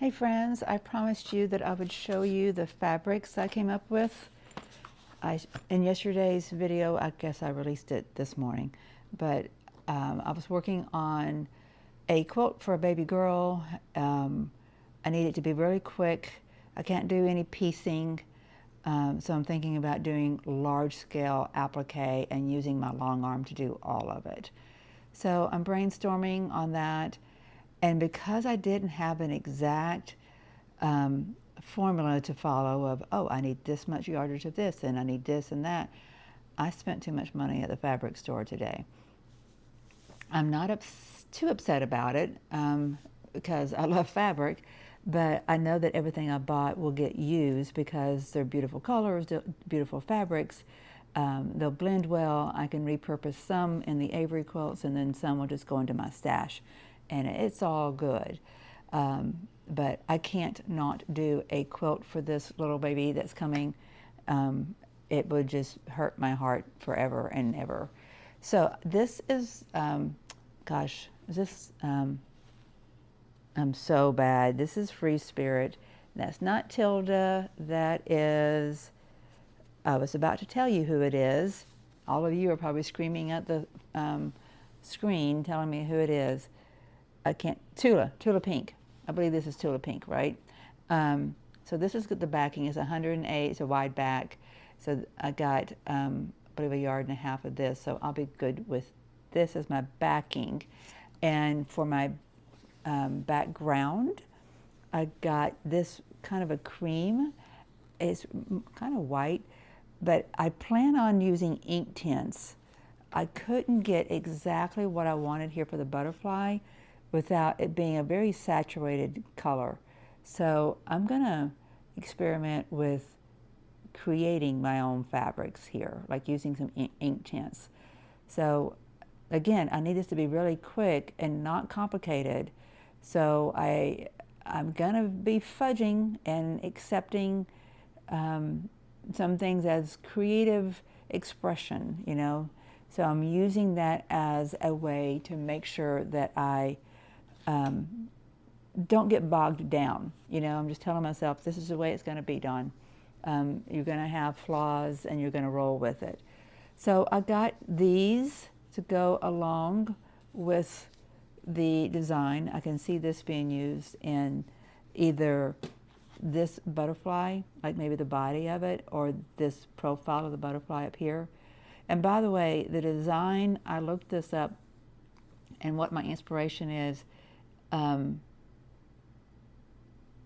Hey friends, I promised you that I would show you the fabrics I came up with. In yesterday's video, I guess I released it this morning, but I was working on a quilt for a baby girl. I need it to be really quick. I can't do any piecing, so I'm thinking about doing large scale applique and using my long arm to do all of it. So I'm brainstorming on that. And because I didn't have an exact formula to follow of, oh, I need this much yardage of this, and I need this and that, I spent too much money at the fabric store today. I'm not too upset about it because I love fabric, but I know that everything I bought will get used because they're beautiful colors, beautiful fabrics. They'll blend well. I can repurpose some in the Avery quilts, and then some will just go into my stash, and it's all good. But I can't not do a quilt for this little baby that's coming. It would just hurt my heart forever and ever. So this is, gosh, is this, I'm so bad. This is Free Spirit. That's not TILDA. That is, I was about to tell you who it is. All of you are probably screaming at the screen telling me who it is. I can't, TULA Pink. I believe this is TULA Pink, right? So this is the backing. It's 108, it's a wide back. So I got, I believe, 1.5 yards of this, so I'll be good with this as my backing. And for my background, I got this kind of a cream. It's kind of white, but I plan on using ink tints. I couldn't get exactly what I wanted here for the butterfly without it being a very saturated color. So I'm gonna experiment with creating my own fabrics here, like using some ink tints. So again, I need this to be really quick and not complicated. So I'm gonna be fudging and accepting some things as creative expression, you know. So I'm using that as a way to make sure that I don't get bogged down. You know, I'm just telling myself this is the way it's going to be done. You're going to have flaws and you're going to roll with it. So I got these to go along with the design. I can see this being used in either this butterfly, like maybe the body of it, or this profile of the butterfly up here. And by the way, the design, I looked this up, and what my inspiration is,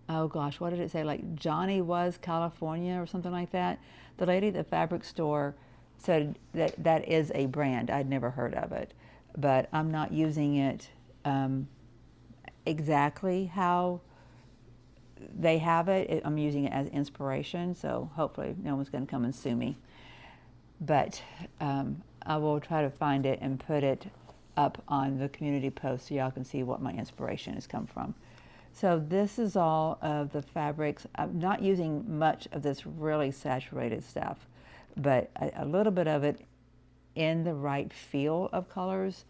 oh gosh, what did it say? Like Johnny Was California or something like that. The lady at the fabric store said that that is a brand. I'd never heard of it, but I'm not using it exactly how they have it. I'm using it as inspiration, so hopefully no one's going to come and sue me. But I will try to find it and put it up on the community post so y'all can see what my inspiration has come from. So this is all of the fabrics. I'm not using much of this really saturated stuff, but a little bit of it in the right feel of colors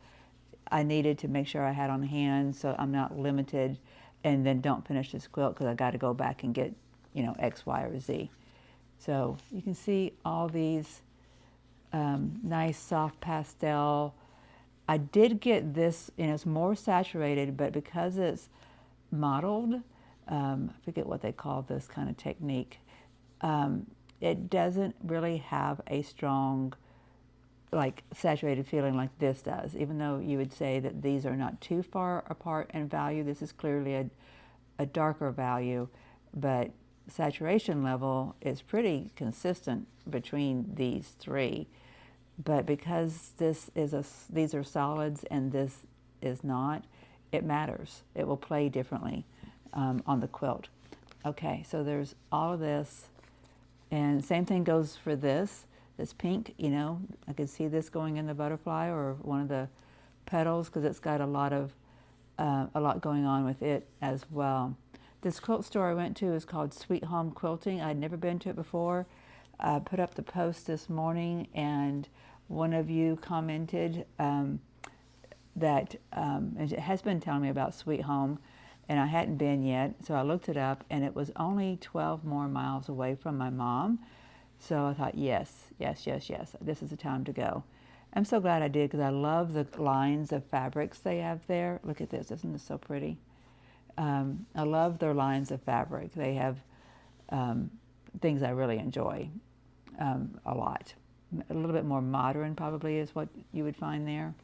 I needed to make sure I had on hand so I'm not limited and then don't finish this quilt because I got to go back and get, you know, X, Y, or Z. So you can see all these nice soft pastel. I did get this, you know, it's more saturated, but because it's modeled, I forget what they call this kind of technique, it doesn't really have a strong, like, saturated feeling like this does, even though you would say that these are not too far apart in value. This is clearly a darker value, but saturation level is pretty consistent between these three. But because this is these are solids and this is not, it matters. It will play differently on the quilt. Okay, so there's all of this, and same thing goes for this pink. You know, I could see this going in the butterfly or one of the petals because it's got a lot going on with it as well. This quilt store I went to is called Sweet Home Quilting. I'd never been to it before. I put up the post this morning, and one of you commented that, and it has been telling me about Sweet Home, and I hadn't been yet, so I looked it up, and it was only 12 more miles away from my mom. So I thought, yes, yes, yes, yes, this is the time to go. I'm so glad I did, because I love the lines of fabrics they have there. Look at this, isn't this so pretty? I love their lines of fabric. They have things I really enjoy a lot. A little bit more modern probably is what you would find there.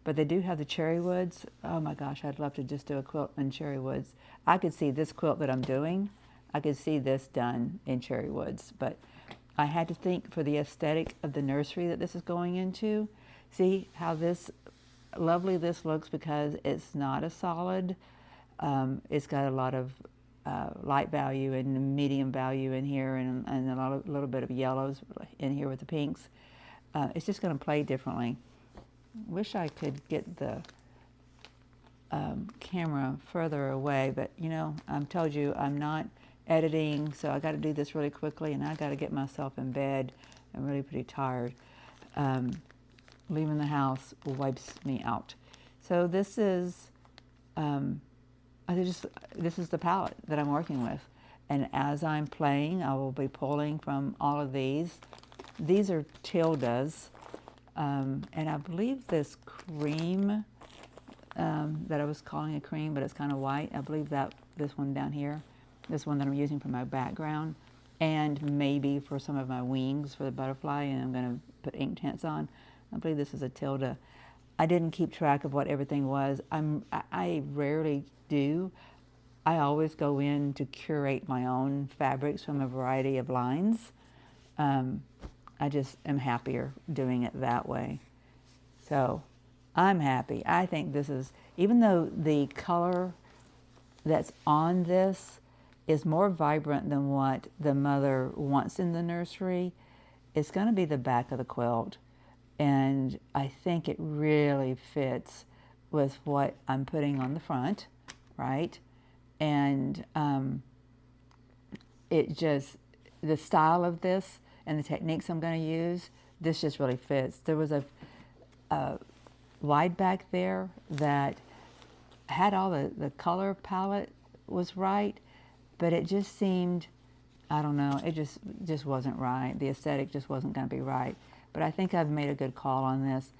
But they do have the cherry woods. Oh my gosh, I'd love to just do a quilt in cherry woods. I could see this quilt that I'm doing, I could see this done in cherry woods, but I had to think for the aesthetic of the nursery that this is going into. See how lovely this looks, because it's not a solid. It's got a lot of light value and medium value in here, and a little bit of yellows in here with the pinks. It's just going to play differently. Wish I could get the camera further away, but you know, I've told you I'm not editing, so I got to do this really quickly, and I got to get myself in bed. I'm really pretty tired. Leaving the house wipes me out. So this is this is the palette that I'm working with, and as I'm playing, I will be pulling from all of these. These are TILDAs. And I believe this cream that I was calling a cream, but it's kind of white. I believe that this one down here, this one that I'm using for my background, and maybe for some of my wings for the butterfly, and I'm going to put ink tints on. I believe this is a TILDA. I didn't keep track of what everything was. I rarely do. I always go in to curate my own fabrics from a variety of lines. I just am happier doing it that way. So I'm happy. I think this is, even though the color that's on this is more vibrant than what the mother wants in the nursery, it's going to be the back of the quilt. And I think it really fits with what I'm putting on the front, right? And it just, the style of this and the techniques I'm going to use, this just really fits. There was a wide back there that had all the color palette was right, but it just seemed, I don't know, it just wasn't right. The aesthetic just wasn't going to be right. But I think I've made a good call on this.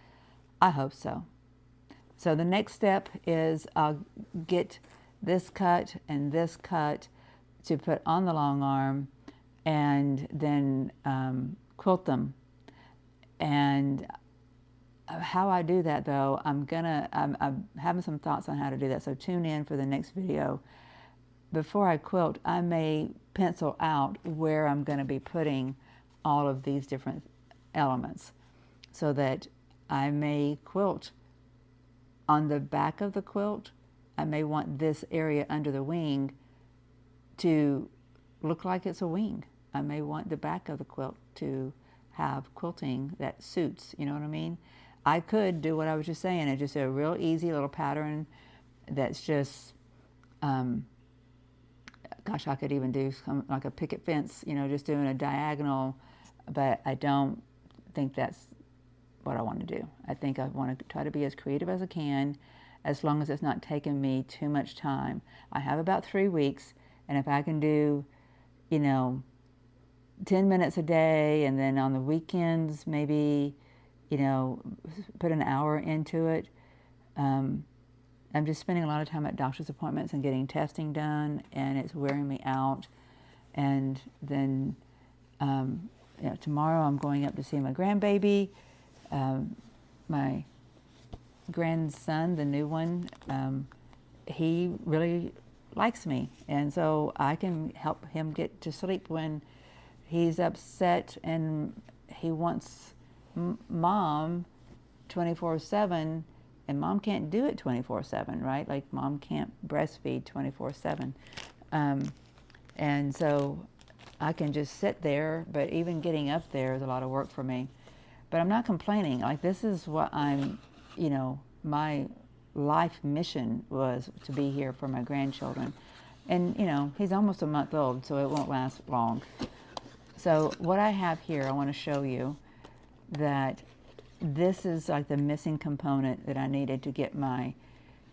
I hope so. So the next step is I'll get this cut and this cut to put on the long arm, and then quilt them. And how I do that, though, I'm having some thoughts on how to do that, so tune in for the next video. Before I quilt, I may pencil out where I'm going to be putting all of these different elements, so that I may quilt on the back of the quilt. I may want this area under the wing to look like it's a wing. I may want the back of the quilt to have quilting that suits, you know what I mean? I could do what I was just saying, and just a real easy little pattern that's just, gosh, I could even do some, like a picket fence, you know, just doing a diagonal, but I don't think that's what I want to do. I think I want to try to be as creative as I can, as long as it's not taking me too much time. I have about 3 weeks, and if I can do, you know, 10 minutes a day, and then on the weekends maybe, you know, put an hour into it. I'm just spending a lot of time at doctor's appointments and getting testing done, and it's wearing me out. And then you know, tomorrow I'm going up to see my grandbaby. My grandson, the new one, he really likes me, and so I can help him get to sleep when he's upset and he wants mom 24/7, and mom can't do it 24/7, right? Like mom can't breastfeed 24/7, and so I can just sit there, but even getting up there is a lot of work for me. But I'm not complaining. Like, this is what I'm, you know, my life mission was to be here for my grandchildren. And, you know, he's almost a month old, so it won't last long. So what I have here, I want to show you that this is like the missing component that I needed to get my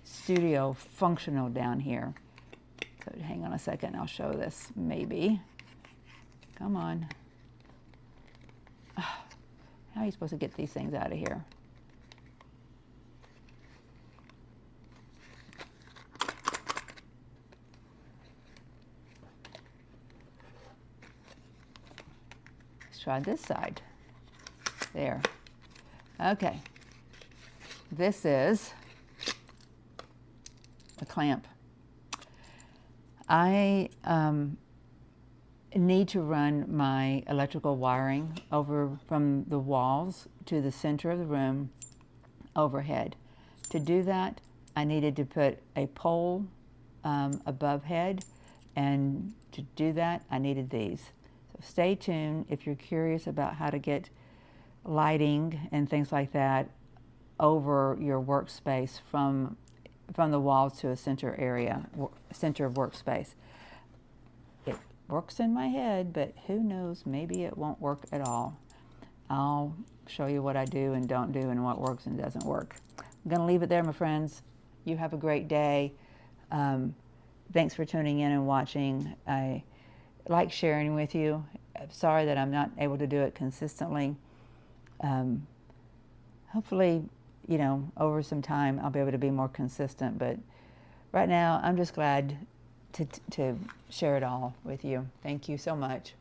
studio functional down here. So hang on a second, I'll show this maybe. Come on. How are you supposed to get these things out of here? Let's try this side. There. Okay. This is a clamp. I need to run my electrical wiring over from the walls to the center of the room overhead. To do that, I needed to put a pole above head, and to do that, I needed these. So stay tuned if you're curious about how to get lighting and things like that over your workspace from the walls to a center area, center of workspace. It works in my head, but who knows, maybe it won't work at all. I'll show you what I do and don't do and what works and doesn't work. I'm gonna leave it there, my friends. You have a great day. Thanks for tuning in and watching. I like sharing with you. I'm sorry that I'm not able to do it consistently. Hopefully, you know, over some time I'll be able to be more consistent, but right now I'm just glad to share it all with you. Thank you so much.